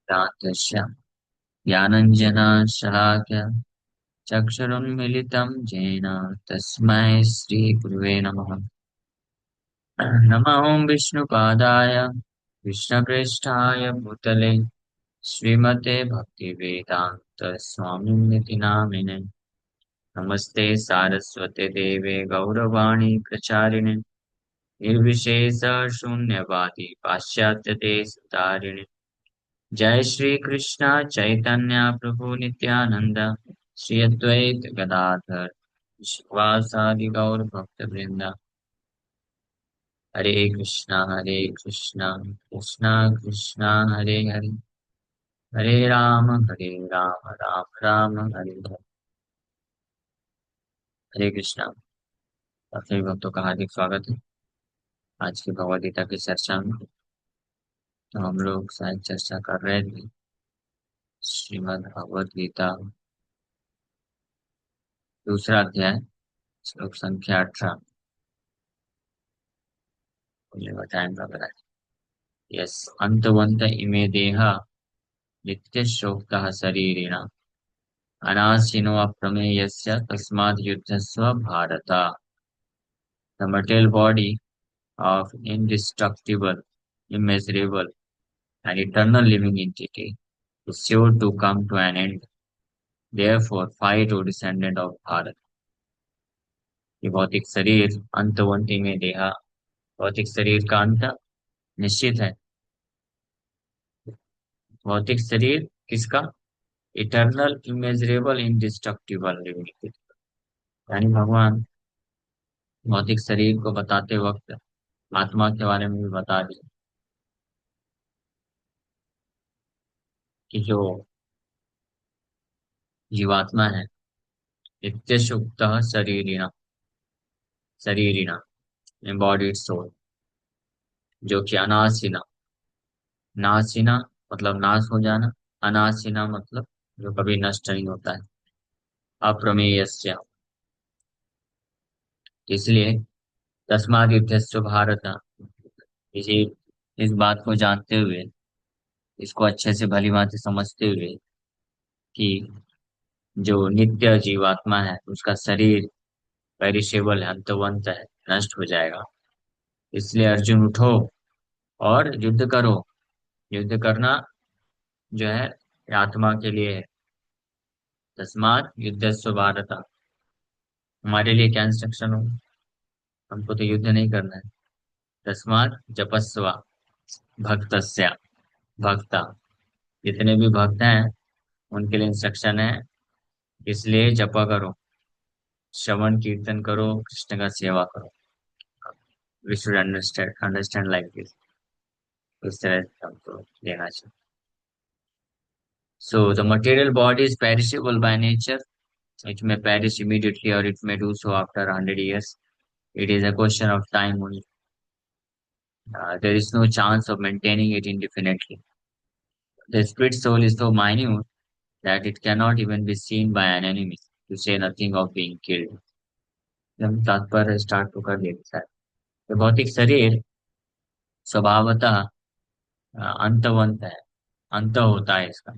प्रातस्य ज्ञानञ्जनशलाकया चक्षुरुन्मिलितं येन तस्मै श्रीगुरुवे नमः। नमो विष्णुपादाय कृष्णप्रेष्ठाय भूतले श्रीमते भक्तिवेदान्त स्वामिनिति नामिने। नमस्ते सारस्वते देवे गौरवाणी प्रचारिणे निर्विशेष शून्यवादी पाश्चात्य देशतारिणे। जय श्री कृष्ण चैतन्य प्रभु नित्यानंद श्री अद्वैत गदाधर श्रीवासादि गौर भक्त वृंदा। हरे कृष्णा कृष्णा कृष्णा हरे हरे, हरे राम राम राम हरे हरे। हरे कृष्णा। सभी भक्तों का हार्दिक स्वागत है आज की भगवद गीता की चर्चा में। तो हम लोग शायद चर्चा कर रहे थे श्रीमद् भगवद गीता दूसरा अध्याय श्लोक संख्या 18। मुझे टाइम लग रहा है। यस, अंतवंत इमे देहा नित्यशोक्तः शरीरिणा अनाशिनो अप्रमेयस्य तस्माद् युद्धस्व Bharat. The material body of indestructible, immeasurable, and eternal living entity is sure to come to an end. Therefore, fight, O descendant of Bharat. ये भौतिक शरीर अंतवंती में देहा, भौतिक शरीर का अंत निश्चित है। भौतिक शरीर किसका? इटर्नल, इमेजरेबल, इंडिस्ट्रक्टिबल लिविंग, यानी भगवान भौतिक शरीर को बताते वक्त आत्मा के बारे में भी बता दिया कि जो जीवात्मा है नित्य सुप्त शरीरिणा, शरीरिणा एम्बॉडीड सोल, जो कि अनाशिना, नाशिना मतलब नाश हो जाना, अनाशिना मतलब जो कभी नष्ट नहीं होता है, अप्रमेयस्य, इसलिए तस्माद् युद्धस्व भारत। इसी इस बात को जानते हुए, इसको अच्छे से भली भांति समझते हुए कि जो नित्य जीवात्मा है उसका शरीर पेरिशेबल है, अंतवंत है, नष्ट हो जाएगा। इसलिए अर्जुन उठो और युद्ध करो। युद्ध करना जो है आत्मा के लिए है। तस्मात युद्धस्व भारत, हमारे लिए क्या इंस्ट्रक्शन हो? हमको तो युद्ध नहीं करना है। तस्मात जपस्व भक्तस्य, भक्ता, जितने भी भक्त हैं उनके लिए इंस्ट्रक्शन है, इसलिए जपा करो, श्रवण कीर्तन करो, कृष्ण का सेवा करो। We should understand like this. इस तरह से हमको लेना चाहिए। So the material body is perishable by nature. It may perish immediately or it may do so after 100 years. It is a question of time only. There is no chance of maintaining it indefinitely. The spirit soul is so minute that it cannot even be seen by an enemy, to say nothing of being killed. हम तात्पर्य start तो कर देते हैं। तो भौतिक शरीर स्वभावतः अंतवंत है, अंत होता है इसका,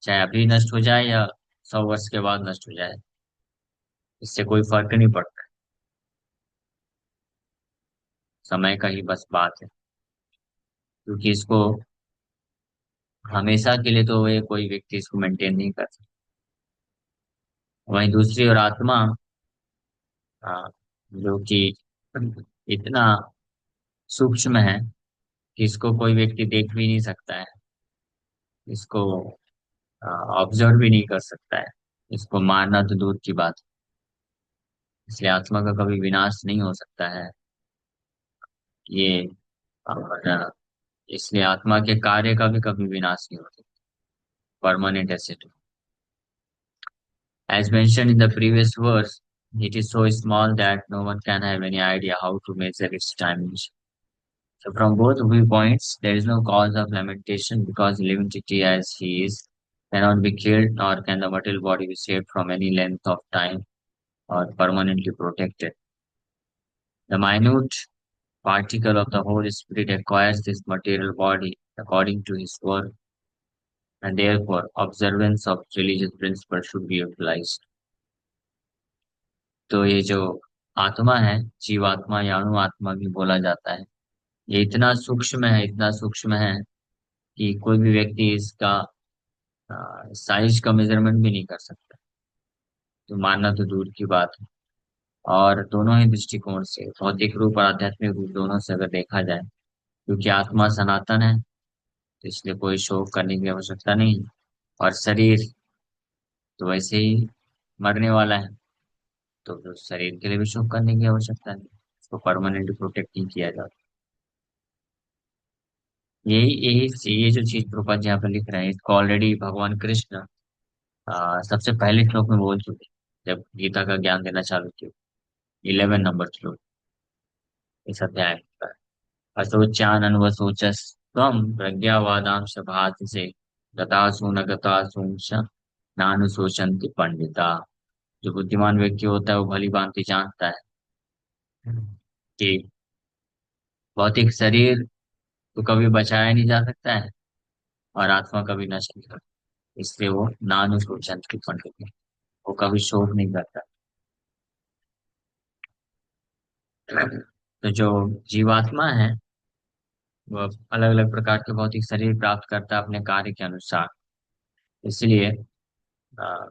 चाहे अभी नष्ट हो जाए या 100 वर्ष के बाद नष्ट हो जाए, इससे कोई फर्क नहीं पड़ता। समय का ही बस बात है, क्योंकि इसको हमेशा के लिए तो वे कोई व्यक्ति इसको मेंटेन नहीं कर सकता। वहीं दूसरी ओर आत्मा, आ, जो कि इतना सूक्ष्म है कि इसको कोई व्यक्ति देख भी नहीं सकता है, इसको ऑब्जर्व भी नहीं कर सकता है, इसको मारना तो दूर की बात है। इसलिए आत्मा का कभी विनाश नहीं हो सकता है ये। और इसलिए आत्मा के कार्य का भी कभी विनाश नहीं होता, permanent asset. As mentioned in the previous verse, it is so small that no one can have any idea how to measure its dimension. So from both viewpoints, there is no cause of lamentation, because living entity as he is cannot be killed, nor can the material body be saved from any length of time or permanently protected. The minute particle of the Holy Spirit acquires this material body according to his word, and therefore observance of religious principles should be utilized. तो ये जो आत्मा है, जीवात्मा या अणु आत्मा भी बोला जाता है, ये इतना सूक्ष्म है, इतना सूक्ष्म है कि कोई भी व्यक्ति इसका साइज का मेजरमेंट भी नहीं कर सकता। तो मानना तो दूर की बात है। और दोनों ही दृष्टिकोण से, भौतिक रूप और आध्यात्मिक रूप दोनों से अगर देखा जाए, क्योंकि आत्मा सनातन है, तो इसलिए कोई शोक करने की आवश्यकता नहीं। और शरीर तो वैसे ही मरने वाला है, तो फिर उस शरीर के लिए भी शोक करने की आवश्यकता नहीं, उसको परमानेंटली प्रोटेक्ट नहीं किया जाता। यही यही ये जो चीज प्रभुपाद जी यहाँ पे लिख रहे हैं, इसको ऑलरेडी भगवान कृष्ण सबसे पहले श्लोक में बोल चुके, जब गीता का ज्ञान देना चालू किया। 11 नंबर श्लोक इस अध्याय का। असोचानन्वसोचस त्वं प्रज्ञावादांश भाति से गतासु न गतासु च नानुशोचन्ति पंडिता। जो बुद्धिमान व्यक्ति होता है वो भली भांति जानता है कि भौतिक शरीर तो कभी बचाया नहीं जा सकता है, और आत्मा कभी नष्ट नहीं होती। इसलिए वो नानुशोचन्ति पंडिता, वो कभी शोक नहीं करता। तो जो जीवात्मा है, वो अलग अलग प्रकार के भौतिक शरीर प्राप्त करता है अपने कार्य के अनुसार। इसलिए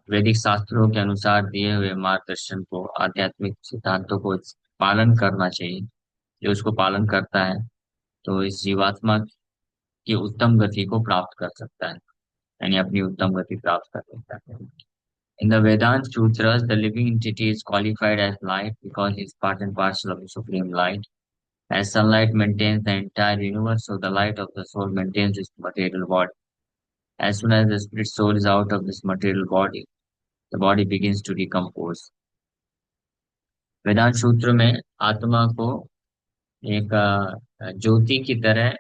वैदिक शास्त्रों के अनुसार दिए हुए मार्गदर्शन को, आध्यात्मिक सिद्धांतों को पालन करना चाहिए। जो उसको पालन करता है तो इस जीवात्मा की उत्तम गति को प्राप्त कर सकता है, यानी अपनी उत्तम गति प्राप्त कर सकता है। In the Vedanta Sutras, the living entity is qualified as light because he is part and parcel of the supreme light. As sunlight maintains the entire universe, so the light of the soul maintains this material body. As soon as the spirit soul is out of this material body, the body begins to decompose. वेदांत सूत्र में आत्मा को एक ज्योति की तरह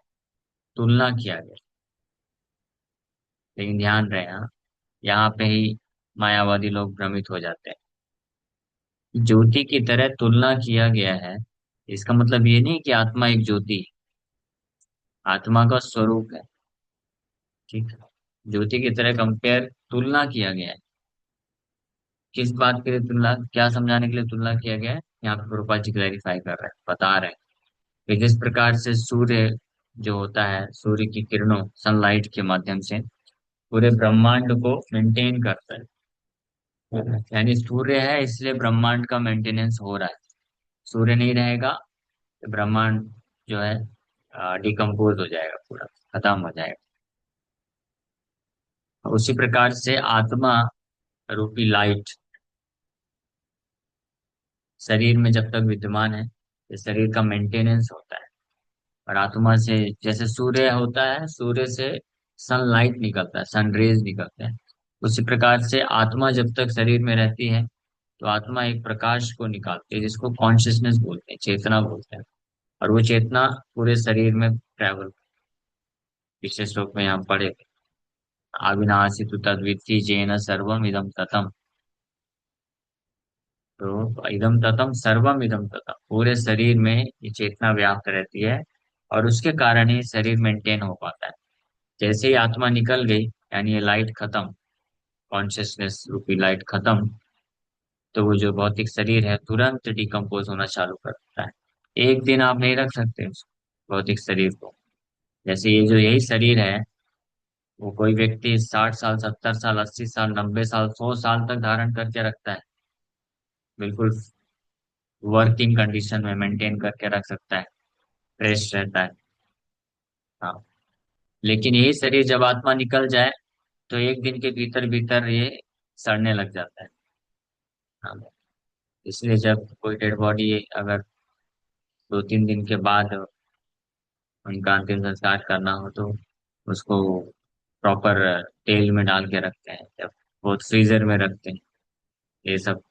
तुलना किया गया। लेकिन ध्यान रहे, यहाँ पे ही मायावादी लोग भ्रमित हो जाते हैं। ज्योति की तरह तुलना किया गया है, इसका मतलब ये नहीं कि आत्मा एक ज्योति है, आत्मा का स्वरूप है। ठीक है, ज्योति की तरह कंपेयर तुलना किया गया है। किस बात के लिए तुलना, क्या समझाने के लिए तुलना किया गया है, यहाँ पे प्रभुपाद जी क्लैरिफाई कर रहे हैं, बता रहे हैं कि जिस प्रकार से सूर्य जो होता है, सूर्य की किरणों, सनलाइट के माध्यम से पूरे ब्रह्मांड को मेंटेन करता है। यानी सूर्य है इसलिए ब्रह्मांड का मेंटेनेंस हो रहा है। सूर्य नहीं रहेगा तो ब्रह्मांड जो है डिकम्पोज हो जाएगा, पूरा खत्म हो जाएगा। उसी प्रकार से आत्मा रूपी लाइट शरीर में जब तक विद्यमान है, तो शरीर का मेंटेनेंस होता है। और आत्मा से, जैसे सूर्य होता है, सूर्य से सनलाइट निकलता है, सन रेज निकलते हैं, उसी प्रकार से आत्मा जब तक शरीर में रहती है तो आत्मा एक प्रकाश को निकालती है, जिसको कॉन्शियसनेस बोलते हैं, चेतना बोलते हैं। और वो चेतना पूरे शरीर में ट्रैवल, पिछले श्लोक में हम पढ़े थे, अविनाशी तु तद्विद्धि जेन सर्वम इदम ततम। तो इदम ततम सर्वम इदम ततम, पूरे शरीर में ये चेतना व्याप्त रहती है, और उसके कारण ही शरीर मेंटेन हो पाता है। जैसे ही आत्मा निकल गई, यानी ये लाइट खत्म, कॉन्शियसनेस रूपी लाइट खत्म, तो वो जो भौतिक शरीर है तुरंत डिकम्पोज होना चालू करता है। एक दिन आप नहीं रख सकते उस भौतिक शरीर को। जैसे ये जो यही शरीर है, वो कोई व्यक्ति 60 साल, 70 साल, 80 साल, 90 साल, 100 साल तक धारण करके रखता है, बिल्कुल वर्किंग कंडीशन में मेंटेन करके रख सकता है, फ्रेश रहता है। हाँ, लेकिन यही शरीर जब आत्मा निकल जाए तो एक दिन के भीतर भीतर ये सड़ने लग जाता है। हाँ, इसलिए जब कोई डेड बॉडी अगर 2-3 दिन के बाद उनका अंतिम संस्कार करना हो, तो उसको प्रॉपर तेल में डाल के रखते हैं, जब बहुत फ्रीजर में रखते हैं, ये सब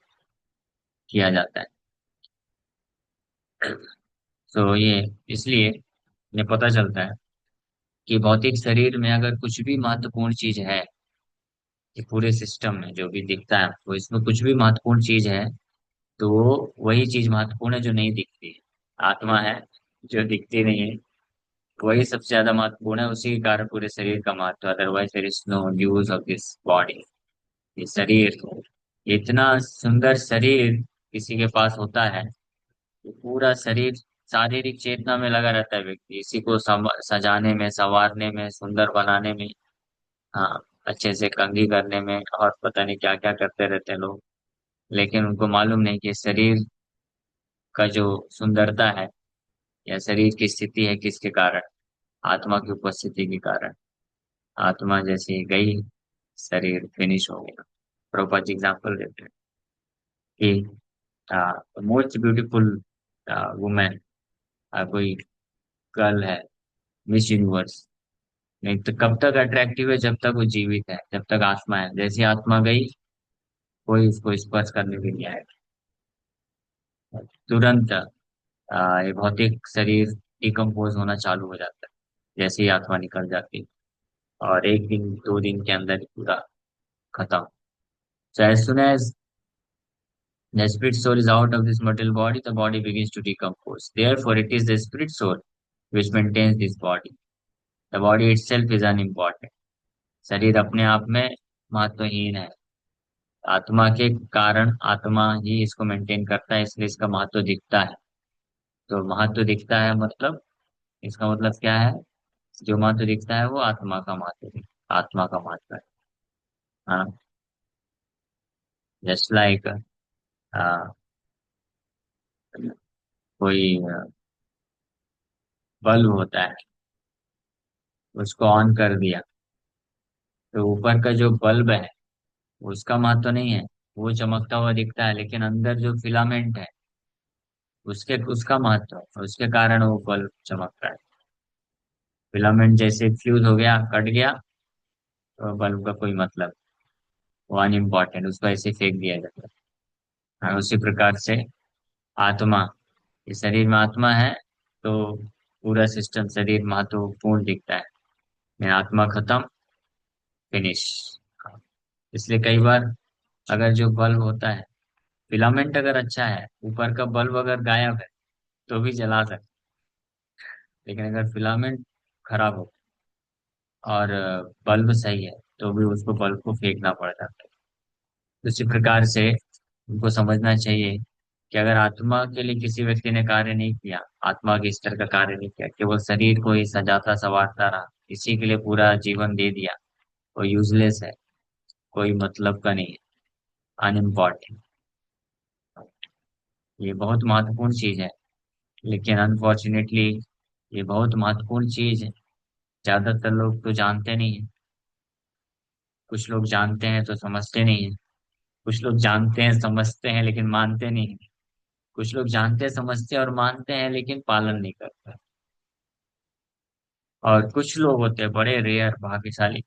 किया जाता है। तो ये इसलिए ये पता चलता है कि भौतिक शरीर में अगर कुछ भी महत्वपूर्ण चीज है, कि पूरे सिस्टम में जो भी दिखता है वो, इसमें कुछ भी महत्वपूर्ण चीज है, तो वो वही चीज महत्वपूर्ण है जो नहीं दिखती है। आत्मा है जो दिखती नहीं है, वही सबसे ज्यादा महत्वपूर्ण है, उसी के कारण पूरे शरीर का महत्व, otherwise there is no use of this body. ये शरीर, इतना सुंदर शरीर किसी के पास होता है, तो पूरा शरीर शारीरिक चेतना में लगा रहता है व्यक्ति, इसी को सजाने में, संवारने में, सुंदर बनाने में। हाँ, अच्छे से कंघी करने में, और पता नहीं क्या क्या करते रहते हैं लोग। लेकिन उनको मालूम नहीं कि शरीर का जो सुंदरता है, या शरीर की स्थिति है, किसके कारण? आत्मा की उपस्थिति के कारण। आत्मा जैसे ही गई, शरीर फिनिश हो गया। प्रभुपाद जी एग्जाम्पल देते हैं कि मोस्ट ब्यूटीफुल वुमेन, कोई गर्ल है, मिस यूनिवर्स, नहीं तो कब तक अट्रैक्टिव है? जब तक वो जीवित है, जब तक आत्मा है। जैसी आत्मा गई, कोई उसको स्पर्श करने भी नहीं आएगा। तुरंत ये भौतिक शरीर डिकम्पोज होना चालू हो जाता है जैसे ही आत्मा निकल जाती है, और एक दिन दो दिन के अंदर ही पूरा खत्म। So as soon as the spirit soul is out of this mortal body, the body begins to decompose. Therefore, it is the spirit soul which maintains this body. The body itself is unimportant. शरीर अपने आप में महत्वहीन है। आत्मा के कारण आत्मा ही इसको मेंटेन करता है, इसलिए इसका महत्व दिखता है। तो महत्व दिखता है मतलब, इसका मतलब क्या है? जो महत्व दिखता है वो आत्मा का महत्व आत्मा का महत्व है। हाँ, जस्ट लाइक कोई बल्ब होता है, उसको ऑन कर दिया, तो ऊपर का जो बल्ब है उसका महत्व नहीं है, वो चमकता हुआ दिखता है, लेकिन अंदर जो फिलामेंट है उसके उसका महत्व है, उसके कारण वो बल्ब चमकता है। फिलामेंट जैसे फ्यूज हो गया, कट गया, तो बल्ब का कोई मतलब, वो अनइम्पोर्टेंट, उसको ऐसे फेंक दिया जाता है। हाँ, उसी प्रकार से आत्मा, इस शरीर में आत्मा है, तो पूरा सिस्टम, शरीर महत्वपूर्ण दिखता है। मैं आत्मा खत्म, फिनिश। इसलिए कई बार अगर जो बल्ब होता है, फिलामेंट अगर अच्छा है, ऊपर का बल्ब अगर गायब है, तो भी जला सकते। लेकिन अगर फिलामेंट खराब हो और बल्ब सही है, तो भी उसको, बल्ब को फेंकना पड़ जाता है। उसी प्रकार से उनको समझना चाहिए कि अगर आत्मा के लिए किसी व्यक्ति ने कार्य नहीं किया, आत्मा के स्तर का कार्य नहीं किया, केवल शरीर को ही सजाता संवारता रहा, इसी के लिए पूरा जीवन दे दिया, वो यूजलेस है, कोई मतलब का नहीं है, अनइम्पॉर्टेंट। ये बहुत महत्वपूर्ण चीज है, लेकिन अनफॉर्चुनेटली ये बहुत महत्वपूर्ण चीज है, ज्यादातर लोग तो जानते नहीं है। कुछ लोग जानते हैं तो समझते नहीं है। कुछ लोग जानते हैं समझते हैं लेकिन मानते नहीं है। कुछ लोग जानते समझते और मानते हैं लेकिन पालन नहीं करते। और कुछ लोग होते हैं बड़े रेयर, भाग्यशाली,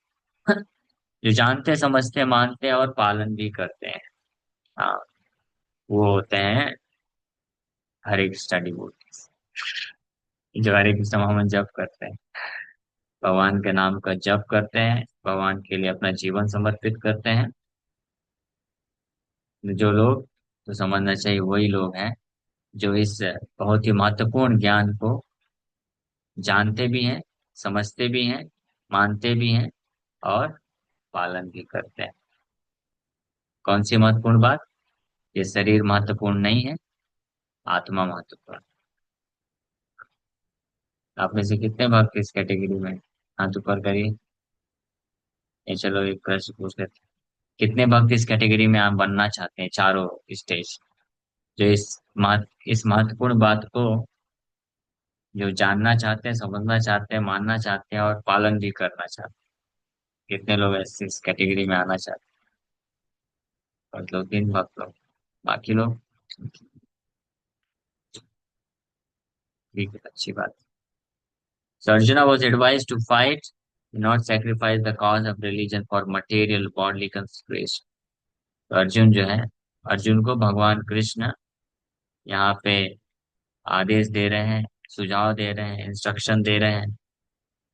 जो जानते समझते मानते हैं और पालन भी करते हैं। हाँ, वो होते हैं हरे कृष्णा डिवोटीज, जो हरे कृष्ण मोहम्मद जप करते हैं, भगवान के नाम का जप करते हैं, भगवान के लिए अपना जीवन समर्पित करते हैं। जो लोग, तो समझना चाहिए वही लोग हैं जो इस बहुत ही महत्वपूर्ण ज्ञान को जानते भी हैं, समझते भी हैं, मानते भी हैं, और पालन भी करते हैं। कौन सी महत्वपूर्ण बात? ये शरीर महत्वपूर्ण नहीं है, आत्मा महत्वपूर्ण। आप में से कितने भक्त इस कैटेगरी में हैं? हाथ ऊपर करिए। ये चलो एक प्रश्न पूछ लेते हैं। कितने भक्त इस कैटेगरी में आप बनना चाहते हैं, चारों स्टेज, जो इस महत्वपूर्ण बात को जो जानना चाहते हैं, समझना चाहते हैं, मानना चाहते हैं, और पालन भी करना चाहते हैं? कितने लोग इस कैटेगरी में आना चाहते हैं? और दो तीन भक्त लोग, बाकी लोग? ठीक है, अच्छी बात। So Arjuna was advised to fight, not sacrifice the cause of religion for material bodily consideration. तो अर्जुन जो है, अर्जुन को भगवान कृष्ण यहाँ पे आदेश दे रहे हैं, सुझाव दे रहे हैं, इंस्ट्रक्शन दे रहे हैं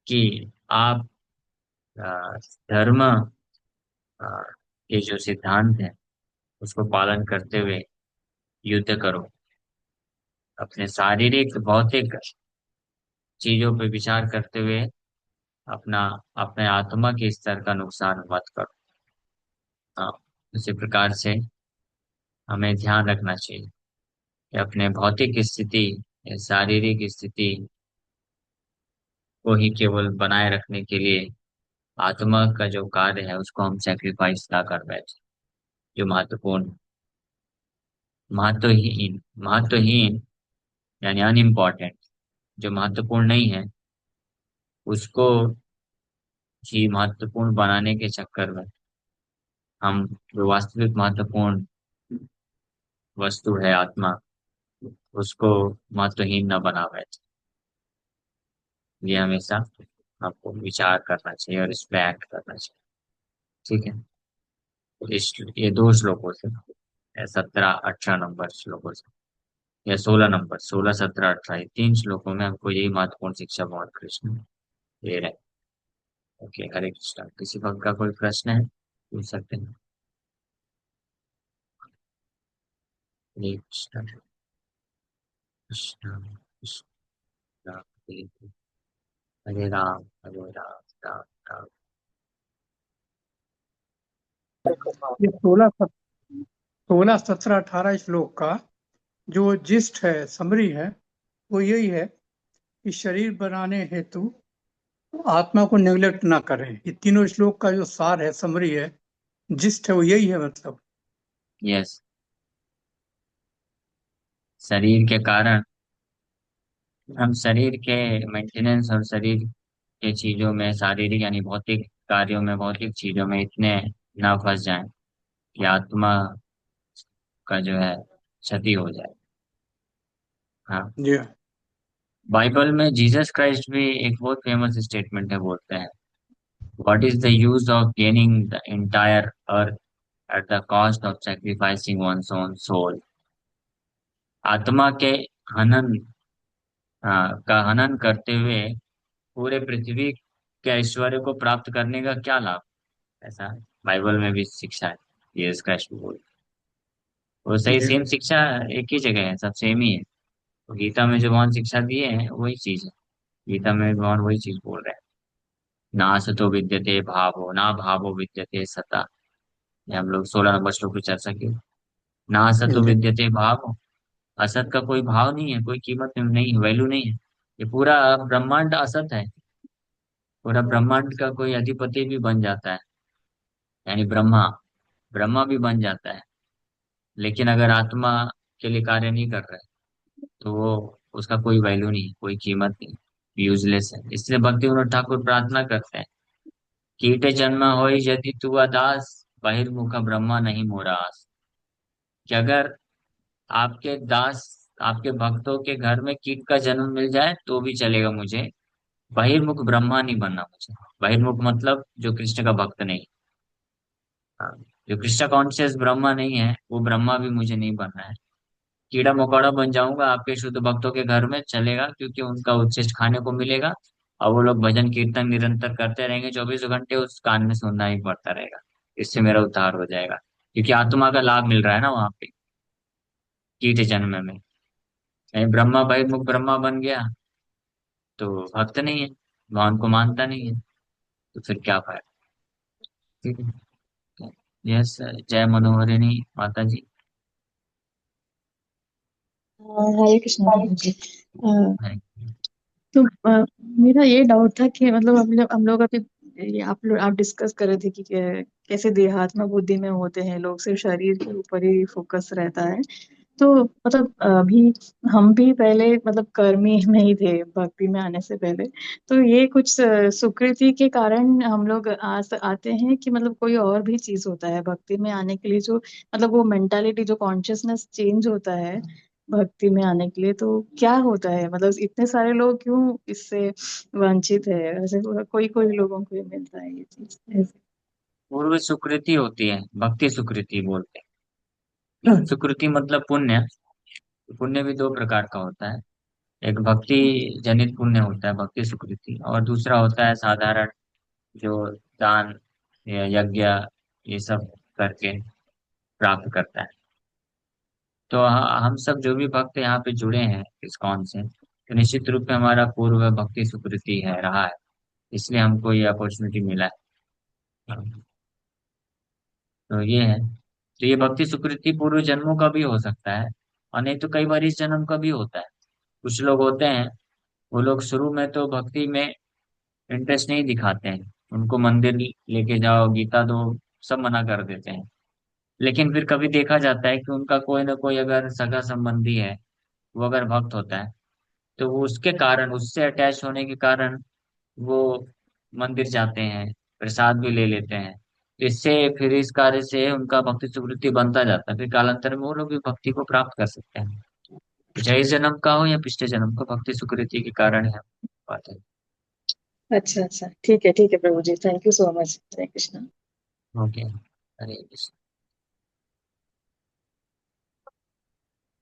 कि आप अ, धर्म के जो सिद्धांत है उसको पालन करते हुए युद्ध करो। अपने शारीरिक भौतिक चीजों पे विचार करते हुए अपना अपने आत्मा के स्तर का नुकसान मत करो। हाँ, उसी प्रकार से हमें ध्यान रखना चाहिए कि अपने भौतिक स्थिति या शारीरिक स्थिति को ही केवल बनाए रखने के लिए आत्मा का जो कार्य है उसको हम सेक्रीफाइस ना कर बैठे। जो महत्वपूर्ण, महत्वहीन यानी अनइम्पोर्टेंट, जो महत्वपूर्ण नहीं है उसको ही महत्वपूर्ण बनाने के चक्कर में हम जो वास्तविक महत्वपूर्ण वस्तु है आत्मा, उसको महत्वहीन न बना बैठे। ये हमेशा आपको विचार करना चाहिए और इस पे एक्ट करना चाहिए। ठीक है। तो ये दो श्लोकों से, 17-18 नंबर श्लोकों से, या 16 नंबर, 16, 17, 18, ये तीन श्लोकों में हमको यही महत्वपूर्ण शिक्षा भगवान कृष्ण दे रहे हैं। ओके, हरे कृष्णा। किसी भक्त का कोई प्रश्न है पूछ सकते हैं। हरे कृष्णा कृष्णा कृष्णा, हरे हरे राम हरे राम राम राम। ये 16, 17, 18 श्लोक का जो जिस्ट है, समरी है, वो यही है कि शरीर बनाने हेतु आत्मा को नेग्लेक्ट ना करें। ये तीनों श्लोक का जो सार है, समरी है, जिस्ट है, वो यही है मतलब। यस, शरीर के कारण हम शरीर के मेंटेनेंस और शरीर के चीजों में, शारीरिक यानी भौतिक कार्यों में, भौतिक चीजों में इतने ना फंस जाएं कि आत्मा का जो है क्षति हो जाए। हाँ, जी हाँ। बाइबल में जीसस क्राइस्ट भी एक बहुत फेमस स्टेटमेंट है, बोलते हैं, what is the use of gaining the entire earth at the cost of sacrificing one's own soul. आत्मा के हनन, का हनन करते हुए पूरे पृथ्वी के ऐश्वर्य को प्राप्त करने का क्या लाभ। ऐसा बाइबल में भी शिक्षा है, जीसस क्राइस्ट भी बोल। वो सही, जी सेम शिक्षा एक ही जगह है, सब सेम ही है। तो गीता में जो भगवान शिक्षा दिए हैं वही चीज है। गीता में भगवान वही चीज बोल रहे हैं। ना सतो विद्यते भावो ना भावो विद्यते सता। ये हम लोग 16 नंबर श्लोक की चर्चा की। ना सतो जी विद्यते भाव, असत का कोई भाव नहीं है, कोई कीमत नहीं, वैल्यू नहीं है। ये पूरा ब्रह्मांड असत है। पूरा ब्रह्मांड का कोई अधिपति भी बन जाता है, यानी ब्रह्मा, ब्रह्मा भी बन जाता है। लेकिन अगर आत्मा के लिए कार्य नहीं कर रहा है तो वो, उसका कोई वैल्यू नहीं, कोई कीमत नहीं, यूजलेस है। इसलिए भक्ति विनोद ठाकुर प्रार्थना करते हैं, कीट जन्म होई यदि तू दास, बहिर्मुख ब्रह्मा नहीं मोरा आस। कि अगर आपके दास, आपके भक्तों के घर में कीट का जन्म मिल जाए तो भी चलेगा मुझे, बहिर्मुख ब्रह्मा नहीं बनना मुझे। बहिर्मुख मतलब जो कृष्ण का भक्त नहीं। हाँ, जो कृष्ण कॉन्शियस ब्रह्मा नहीं है वो ब्रह्मा भी मुझे नहीं बनना है। कीड़ा मकोड़ा बन जाऊंगा आपके शुद्ध भक्तों के घर में चलेगा, क्योंकि उनका उच्छिष्ट खाने को मिलेगा। और वो लोग भजन कीर्तन निरंतर करते रहेंगे, 24 घंटे उस कान में सुनना ही पड़ता रहेगा। इससे मेरा उद्धार हो जाएगा, क्योंकि आत्मा का लाभ मिल रहा है ना वहां पे, कीट जन्म में। कहीं ब्रह्मा बहिर्मुख ब्रह्मा बन गया तो भक्त नहीं है, भगवान को मानता नहीं है, तो फिर क्या फायदा। ठीक है। यस, जय मनोहरिणी माता जी। हरे कृष्णा जी। अ, हरे तो मेरा ये डाउट था कि मतलब हम लोग अभी ये आप डिस्कस कर रहे थे कि कैसे देहात्म बुद्धि में होते हैं लोग, सिर्फ शरीर के ऊपर ही फोकस रहता है। तो मतलब अभी हम भी पहले मतलब कर्मी नहीं थे भक्ति में आने से पहले। तो ये कुछ सुकृति के कारण हम लोग आते हैं कि मतलब कोई और भी चीज होता है भक्ति में आने के लिए, जो मतलब वो मेंटालिटी, जो कॉन्शियसनेस चेंज होता है भक्ति में आने के लिए, तो क्या होता है? मतलब इतने सारे लोग क्यों इससे वंचित है? ऐसे कोई कोई लोगों को ये मिलता है ये चीज ऐसे। पूर्व सुकृति होती है, भक्ति सुकृति बोलते हैं। सुकृति मतलब पुण्य। पुण्य भी दो प्रकार का होता है। एक भक्ति जनित पुण्य होता है, भक्ति सुकृति, और दूसरा होता है साधारण, जो दान या यज्ञ ये सब करके प्राप्त करता है। तो हम सब जो भी भक्त यहाँ पे जुड़े हैं इस्कॉन से, तो निश्चित रूप से हमारा पूर्व भक्ति सुकृति है रहा है, इसलिए हमको ये अपॉर्चुनिटी मिला है। तो ये है, तो ये भक्ति सुकृति पूर्व जन्मों का भी हो सकता है, और नहीं तो कई बार इस जन्म का भी होता है। कुछ लोग होते हैं, वो लोग शुरू में तो भक्ति में इंटरेस्ट नहीं दिखाते हैं, उनको मंदिर लेके जाओ, गीता दो, सब मना कर देते हैं। लेकिन फिर कभी देखा जाता है कि उनका कोई ना कोई अगर सगा संबंधी है, वो अगर भक्त होता है, तो वो उसके कारण, उससे अटैच होने के कारण वो मंदिर जाते हैं, प्रसाद भी ले लेते हैं। तो इससे फिर इस कार्य से उनका भक्ति सुकृति बनता जाता है, फिर कालांतर में वो लोग भी भक्ति को प्राप्त कर सकते हैं। चाहे इस जन्म का हो या पिछले जन्म का, भक्ति सुकृति के कारण है बात है। अच्छा अच्छा, ठीक है Prabhu ji, thank you so much. Hare Krishna. Okay, Hare Krishna.